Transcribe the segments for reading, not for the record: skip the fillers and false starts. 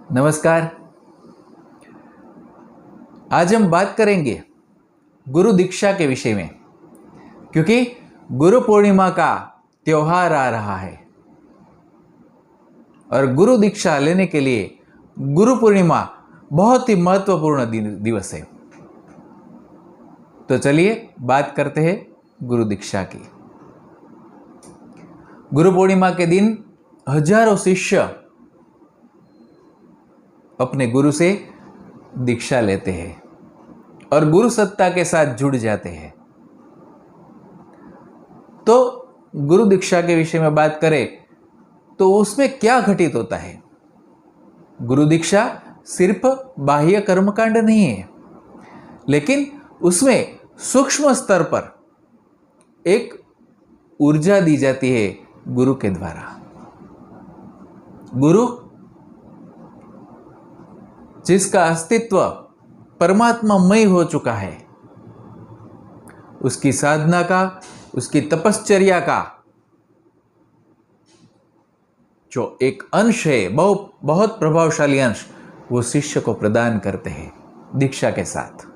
नमस्कार। आज हम बात करेंगे गुरु दीक्षा के विषय में, क्योंकि गुरु पूर्णिमा का त्योहार आ रहा है और गुरु दीक्षा लेने के लिए गुरु पूर्णिमा बहुत ही महत्वपूर्ण दिवस है। तो चलिए बात करते हैं गुरु दीक्षा की। गुरु पूर्णिमा के दिन हजारों शिष्य अपने गुरु से दीक्षा लेते हैं और गुरु सत्ता के साथ जुड़ जाते हैं। तो गुरु दीक्षा के विषय में बात करें तो उसमें क्या घटित होता है। गुरु दीक्षा सिर्फ बाह्य कर्मकांड नहीं है, लेकिन उसमें सूक्ष्म स्तर पर एक ऊर्जा दी जाती है गुरु के द्वारा। गुरु जिसका अस्तित्व परमात्मामय हो चुका है, उसकी साधना का, उसकी तपश्चर्या का जो एक अंश है, बहुत प्रभावशाली अंश, वो शिष्य को प्रदान करते हैं दीक्षा के साथ।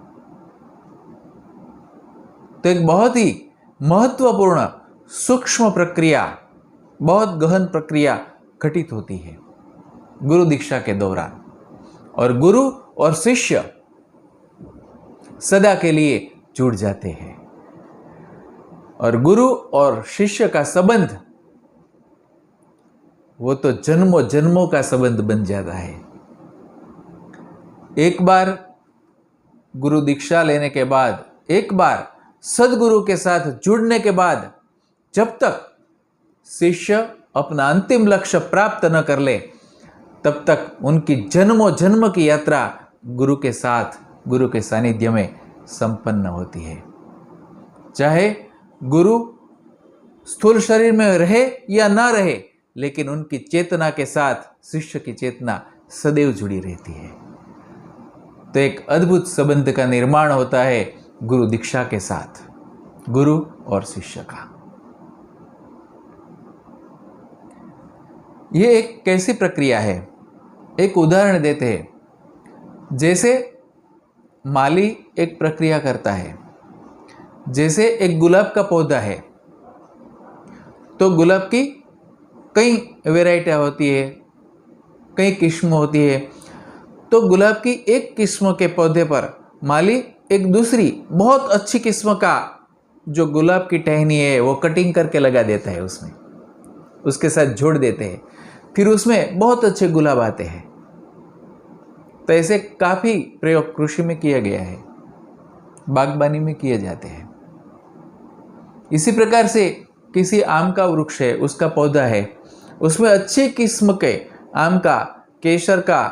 तो एक बहुत ही महत्वपूर्ण सूक्ष्म प्रक्रिया, बहुत गहन प्रक्रिया घटित होती है गुरु दीक्षा के दौरान, और गुरु और शिष्य सदा के लिए जुड़ जाते हैं और गुरु और शिष्य का संबंध वो तो जन्मों जन्मों का संबंध बन जाता है। एक बार गुरु दीक्षा लेने के बाद, एक बार सदगुरु के साथ जुड़ने के बाद, जब तक शिष्य अपना अंतिम लक्ष्य प्राप्त न कर ले, तब तक उनकी जन्मों जन्म की यात्रा गुरु के साथ, गुरु के सानिध्य में संपन्न होती है। चाहे गुरु स्थूल शरीर में रहे या ना रहे, लेकिन उनकी चेतना के साथ शिष्य की चेतना सदैव जुड़ी रहती है। तो एक अद्भुत संबंध का निर्माण होता है गुरु दीक्षा के साथ, गुरु और शिष्य का। यह एक कैसी प्रक्रिया है, एक उदाहरण देते हैं। जैसे माली एक प्रक्रिया करता है, जैसे एक गुलाब का पौधा है, तो गुलाब की कई वैरायटियाँ होती है, कई किस्म होती है। तो गुलाब की एक किस्म के पौधे पर माली एक दूसरी बहुत अच्छी किस्म का जो गुलाब की टहनी है वो कटिंग करके लगा देता है, उसमें उसके साथ जोड़ देते हैं, फिर उसमें बहुत अच्छे गुलाब आते हैं। तो ऐसे काफ़ी प्रयोग कृषि में किया गया है, बागबानी में किए जाते हैं। इसी प्रकार से किसी आम का वृक्ष है, उसका पौधा है, उसमें अच्छी किस्म के आम का, केसर का,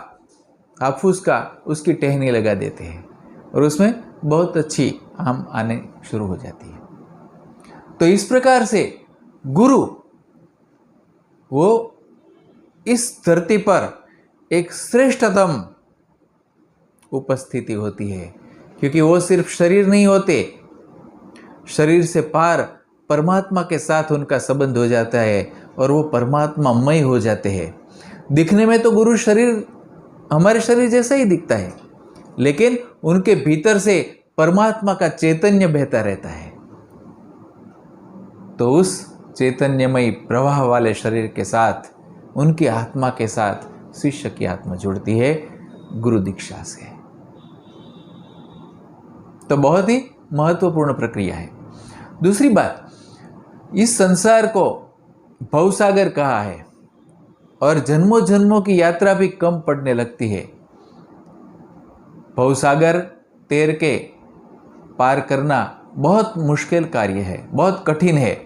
हाफूस का उसकी टहनी लगा देते हैं और उसमें बहुत अच्छी आम आने शुरू हो जाती है। तो इस प्रकार से गुरु वो इस धरती पर एक श्रेष्ठतम उपस्थिति होती है, क्योंकि वो सिर्फ शरीर नहीं होते, शरीर से पार परमात्मा के साथ उनका संबंध हो जाता है और वो परमात्मामय हो जाते हैं। दिखने में तो गुरु शरीर हमारे शरीर जैसा ही दिखता है, लेकिन उनके भीतर से परमात्मा का चैतन्य बहता रहता है। तो उस चैतन्यमय प्रवाह वाले शरीर के साथ, उनकी आत्मा के साथ शिष्य की आत्मा जुड़ती है गुरु दीक्षा से। तो बहुत ही महत्वपूर्ण प्रक्रिया है। दूसरी बात, इस संसार को भवसागर कहा है और जन्मों जन्मों की यात्रा भी कम पड़ने लगती है। भवसागर तैर के पार करना बहुत मुश्किल कार्य है, बहुत कठिन है।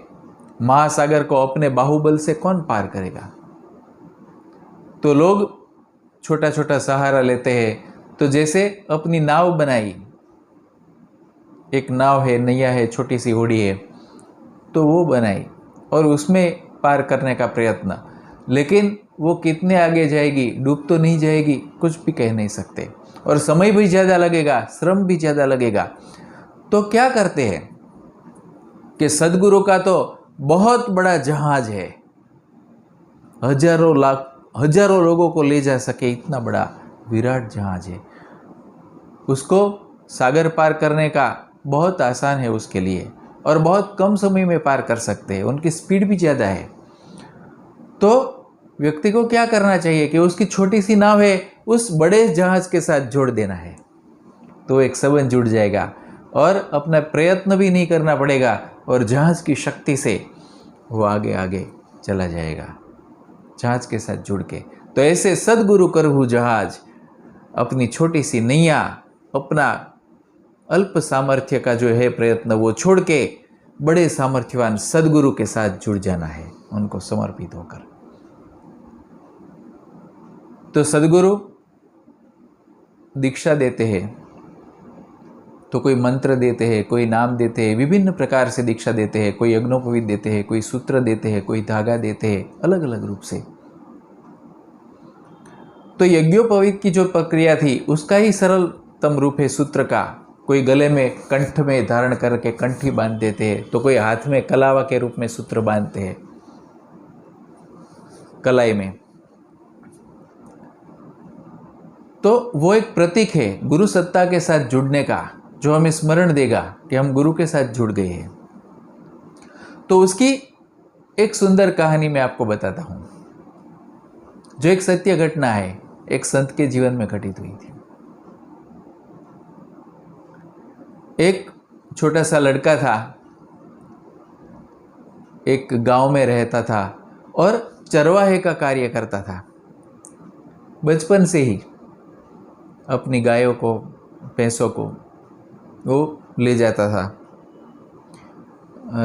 महासागर को अपने बाहुबल से कौन पार करेगा। तो लोग छोटा छोटा सहारा लेते हैं। तो जैसे अपनी नाव बनाई, एक नाव है, नैया है, छोटी सी होड़ी है, तो वो बनाई और उसमें पार करने का प्रयत्न, लेकिन वो कितने आगे जाएगी, डूब तो नहीं जाएगी, कुछ भी कह नहीं सकते, और समय भी ज़्यादा लगेगा, श्रम भी ज़्यादा लगेगा। तो क्या करते हैं कि सदगुरु का तो बहुत बड़ा जहाज है, हजारों लाख हजारों लोगों को ले जा सके, इतना बड़ा विराट जहाज है। उसको सागर पार करने का बहुत आसान है उसके लिए, और बहुत कम समय में पार कर सकते हैं, उनकी स्पीड भी ज़्यादा है। तो व्यक्ति को क्या करना चाहिए कि उसकी छोटी सी नाव है उस बड़े जहाज के साथ जोड़ देना है, तो एक संबंध जुड़ जाएगा और अपना प्रयत्न भी नहीं करना पड़ेगा, और जहाज की शक्ति से वो आगे आगे चला जाएगा जहाज के साथ जुड़ के। तो ऐसे सद्गुरु करहु जहाज, अपनी छोटी सी नैया, अपना अल्प सामर्थ्य का जो है प्रयत्न वो छोड़ के बड़े सामर्थ्यवान सद्गुरु के साथ जुड़ जाना है, उनको समर्पित होकर। तो सद्गुरु दीक्षा देते हैं, तो कोई मंत्र देते हैं, कोई नाम देते हैं, विभिन्न प्रकार से दीक्षा देते हैं, कोई यज्ञोपवीत देते हैं, कोई सूत्र देते हैं, कोई धागा देते हैं, अलग अलग रूप से। तो यज्ञोपवीत की जो प्रक्रिया थी उसका ही सरलतम रूप है सूत्र का। कोई गले में कंठ में धारण करके कंठी बांध देते हैं, तो कोई हाथ में कलावा के रूप में सूत्र बांधते हैं कलाई में। तो वो एक प्रतीक है गुरु सत्ता के साथ जुड़ने का, जो हमें स्मरण देगा कि हम गुरु के साथ जुड़ गए हैं। तो उसकी एक सुंदर कहानी मैं आपको बताता हूं, जो एक सत्य घटना है, एक संत के जीवन में घटित हुई थी। एक छोटा सा लड़का था, एक गांव में रहता था और चरवाहे का कार्य करता था। बचपन से ही अपनी गायों को, भैंसों को वो ले जाता था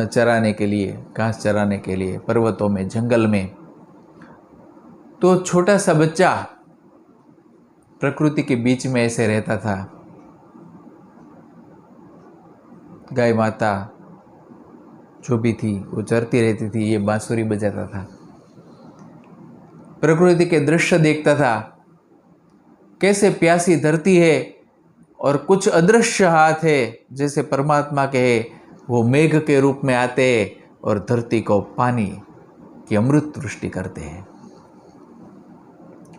चराने के लिए, घास चराने के लिए, पर्वतों में, जंगल में। तो छोटा सा बच्चा प्रकृति के बीच में ऐसे रहता था। गाय माता जो भी थी वो चरती रहती थी, ये बांसुरी बजाता था, प्रकृति के दृश्य देखता था, कैसे प्यासी धरती है और कुछ अदृश्य हाथ है जैसे परमात्मा के है, वो मेघ के रूप में आते और धरती को पानी की अमृत वृष्टि करते हैं।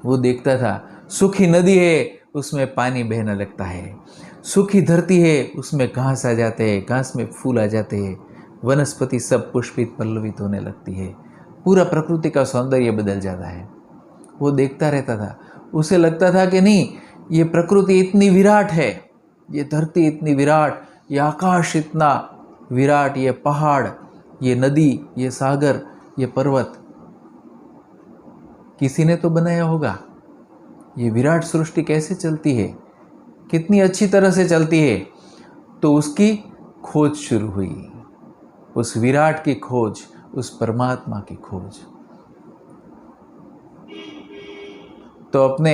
वो देखता था, सूखी नदी है उसमें पानी बहने लगता है, सूखी धरती है उसमें घास आ जाते हैं, घास में फूल आ जाते हैं, वनस्पति सब पुष्पित पल्लवित होने लगती है, पूरा प्रकृति का सौंदर्य बदल जाता है। वो देखता रहता था, उसे लगता था कि नहीं, ये प्रकृति इतनी विराट है, ये धरती इतनी विराट, ये आकाश इतना विराट, ये पहाड़, ये नदी, ये सागर, ये पर्वत किसी ने तो बनाया होगा। ये विराट सृष्टि कैसे चलती है, कितनी अच्छी तरह से चलती है। तो उसकी खोज शुरू हुई, उस विराट की खोज, उस परमात्मा की खोज। तो अपने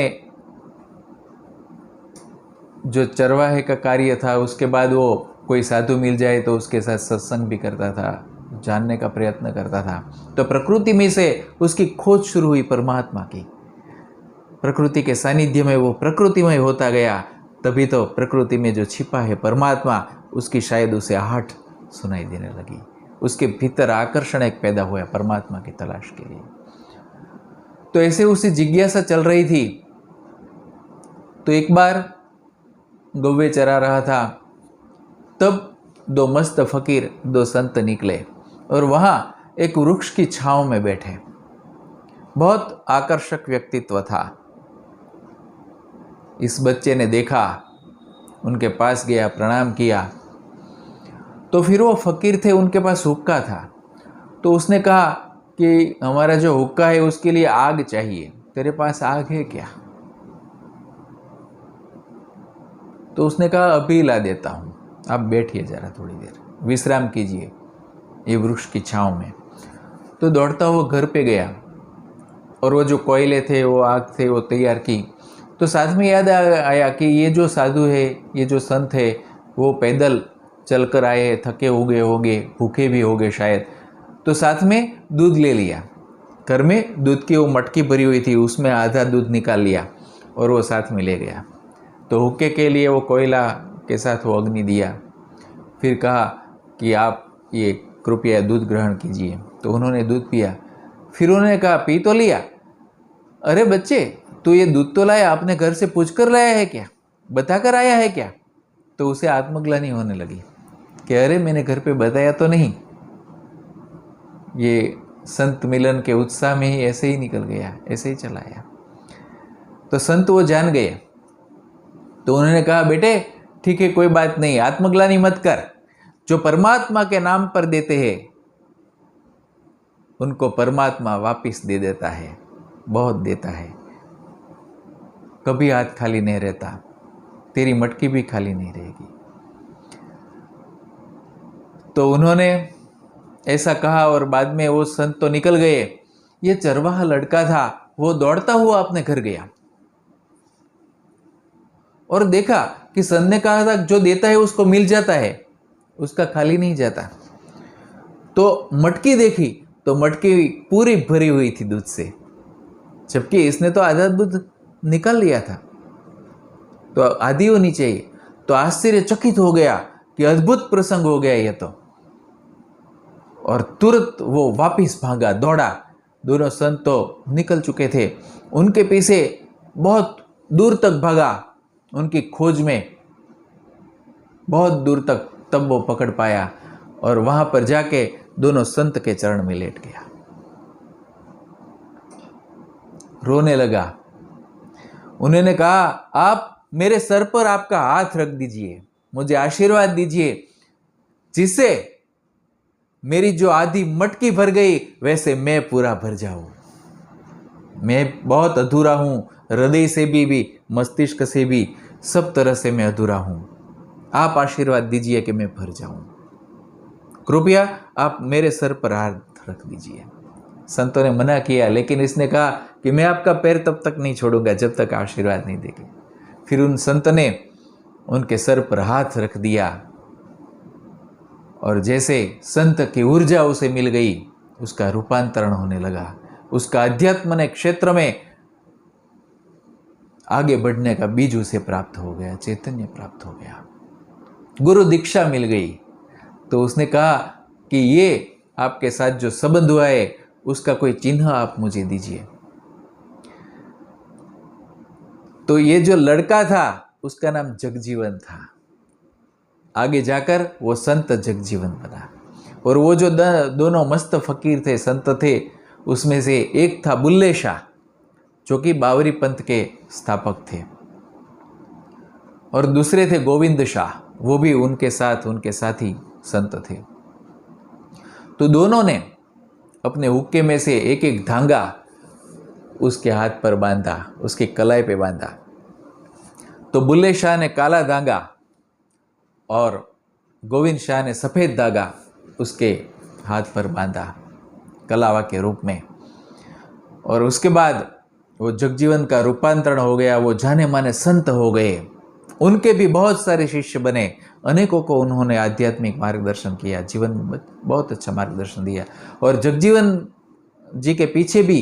जो चरवाहे का कार्य था उसके बाद वो कोई साधु मिल जाए तो उसके साथ सत्संग भी करता था, जानने का प्रयत्न करता था। तो प्रकृति में से उसकी खोज शुरू हुई परमात्मा की। प्रकृति के सानिध्य में वो प्रकृतिमय होता गया, तभी तो प्रकृति में जो छिपा है परमात्मा, उसकी शायद उसे आहट सुनाई देने लगी। उसके भीतर आकर्षण एक पैदा हुआ परमात्मा की तलाश के लिए। तो ऐसे उसी जिज्ञासा चल रही थी। तो एक बार गौवे चरा रहा था, तब दो मस्त फकीर, दो संत निकले और वहाँ एक वृक्ष की छांव में बैठे। बहुत आकर्षक व्यक्तित्व था। इस बच्चे ने देखा, उनके पास गया, प्रणाम किया। तो फिर वो फकीर थे, उनके पास हुक्का था। तो उसने कहा कि हमारा जो हुक्का है उसके लिए आग चाहिए, तेरे पास आग है क्या? तो उसने कहा अभी ला देता हूँ, आप बैठिए जरा, थोड़ी देर विश्राम कीजिए ये वृक्ष की छांव में। तो दौड़ता हुआ घर पे गया और वो जो कोयले थे, वो आग थे, वो तैयार की। तो साथ में याद आया कि ये जो साधु है, ये जो संत है, वो पैदल चलकर आए, थके होंगे, भूखे भी होंगे शायद। तो साथ में दूध ले लिया, घर में दूध की वो मटकी भरी हुई थी, उसमें आधा दूध निकाल लिया और वो साथ में ले गया। तो हुक्के के लिए वो कोयला के साथ वो अग्नि दिया। फिर कहा कि आप ये कृपया दूध ग्रहण कीजिए। तो उन्होंने दूध पिया। फिर उन्होंने कहा पी तो लिया, अरे बच्चे, तू ये दूध तो लाया, आपने घर से पूछ कर लाया है क्या, बता कर आया है क्या? तो उसे आत्मग्लानि होने लगी कि अरे मैंने घर पे बताया तो नहीं। ये संत मिलन के उत्साह में ही ऐसे ही निकल गया, ऐसे ही चला आया। तो संत वो जान गए, तो उन्होंने कहा बेटे ठीक है, कोई बात नहीं, आत्मग्लानि मत कर। जो परमात्मा के नाम पर देते हैं उनको परमात्मा वापिस दे देता है, बहुत देता है, कभी हाथ खाली नहीं रहता, तेरी मटकी भी खाली नहीं रहेगी। तो उन्होंने ऐसा कहा और बाद में वो संत तो निकल गए। ये चरवाहा लड़का था, वो दौड़ता हुआ अपने घर गया और देखा कि संत ने कहा था जो देता है उसको मिल जाता है, उसका खाली नहीं जाता। तो मटकी देखी तो मटकी पूरी भरी हुई थी दूध से, जबकि इसने तो आधा दूध निकाल लिया था, तो आधी होनी चाहिए। तो आश्चर्यचकित हो गया कि अद्भुत प्रसंग हो गया ये तो, और तुरंत वो वापिस भागा, दौड़ा। दोनों संत तो निकल चुके थे, उनके पीछे बहुत दूर तक भागा, उनकी खोज में बहुत दूर तक, तब वो पकड़ पाया और वहां पर जाके दोनों संत के चरण में लेट गया, रोने लगा। उन्होंने कहा आप मेरे सर पर आपका हाथ रख दीजिए, मुझे आशीर्वाद दीजिए, जिससे मेरी जो आधी मटकी भर गई वैसे मैं पूरा भर जाऊं। मैं बहुत अधूरा हूं, हृदय से भी मस्तिष्क से भी, सब तरह से मैं अधूरा हूं। आप आशीर्वाद दीजिए कि मैं भर जाऊं, कृपया आप मेरे सर पर हाथ रख दीजिए। संतों ने मना किया, लेकिन इसने कहा कि मैं आपका पैर तब तक नहीं छोड़ूंगा जब तक आशीर्वाद नहीं देंगे। फिर उन संत ने उनके सर पर हाथ रख दिया और जैसे संत की ऊर्जा उसे मिल गई, उसका रूपांतरण होने लगा, उसका अध्यात्म ने क्षेत्र में आगे बढ़ने का बीज उसे प्राप्त हो गया, चैतन्य प्राप्त हो गया, गुरु दीक्षा मिल गई। तो उसने कहा कि ये आपके साथ जो संबंध हुआ है उसका कोई चिन्ह आप मुझे दीजिए। तो ये जो लड़का था उसका नाम जगजीवन था, आगे जाकर वो संत जगजीवन बना। और वो जो दोनों मस्त फकीर थे, संत थे, उसमें से एक था बुल्ले शाह, जो कि बावरी पंथ के स्थापक थे, और दूसरे थे गोविंद शाह, वो भी उनके साथी संत थे। तो दोनों ने अपने हुक्के में से एक एक धागा उसके हाथ पर बांधा, उसके कलाई पे बांधा। तो बुल्ले शाह ने काला धागा और गोविंद शाह ने सफ़ेद धागा उसके हाथ पर बांधा कलावा के रूप में। और उसके बाद वो जगजीवन का रूपांतरण हो गया, वो जाने माने संत हो गए। उनके भी बहुत सारे शिष्य बने, अनेकों को उन्होंने आध्यात्मिक मार्गदर्शन किया, जीवन में बहुत अच्छा मार्गदर्शन दिया। और जगजीवन जी के पीछे भी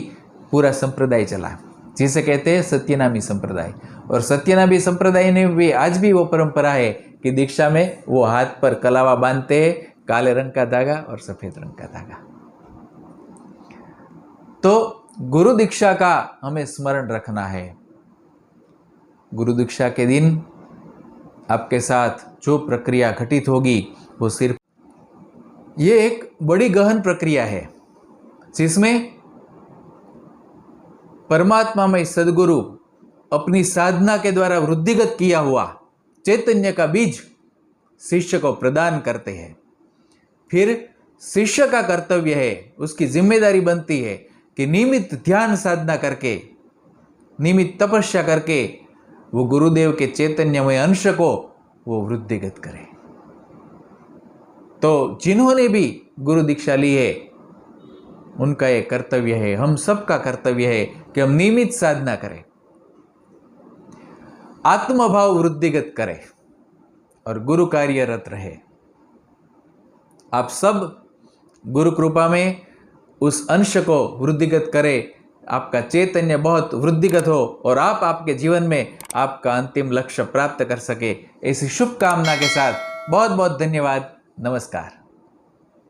पूरा संप्रदाय चला, जिसे कहते हैं सत्यनामी संप्रदाय। और सत्यनामी संप्रदाय ने भी आज भी वो परंपरा है कि दीक्षा में वो हाथ पर कलावा बांधते हैं, काले रंग का धागा और सफ़ेद रंग का धागा। तो गुरु दीक्षा का हमें स्मरण रखना है। गुरु दीक्षा के दिन आपके साथ जो प्रक्रिया घटित होगी वो सिर्फ, ये एक बड़ी गहन प्रक्रिया है जिसमें परमात्मा में सदगुरु अपनी साधना के द्वारा वृद्धिगत किया हुआ चैतन्य का बीज शिष्य को प्रदान करते हैं। फिर शिष्य का कर्तव्य है, उसकी जिम्मेदारी बनती है कि नियमित ध्यान साधना करके, नियमित तपस्या करके वो गुरुदेव के चैतन्यमय अंश को वो वृद्धिगत करे। तो जिन्होंने भी गुरु दीक्षा ली है उनका ये कर्तव्य है, हम सबका कर्तव्य है कि हम नियमित साधना करें, आत्मभाव वृद्धिगत करें और गुरु कार्यरत रहे। आप सब गुरु कृपा में उस अंश को वृद्धिगत करें, आपका चैतन्य बहुत वृद्धिगत हो और आप आपके जीवन में आपका अंतिम लक्ष्य प्राप्त कर सके। ऐसी शुभकामना के साथ बहुत बहुत धन्यवाद। नमस्कार।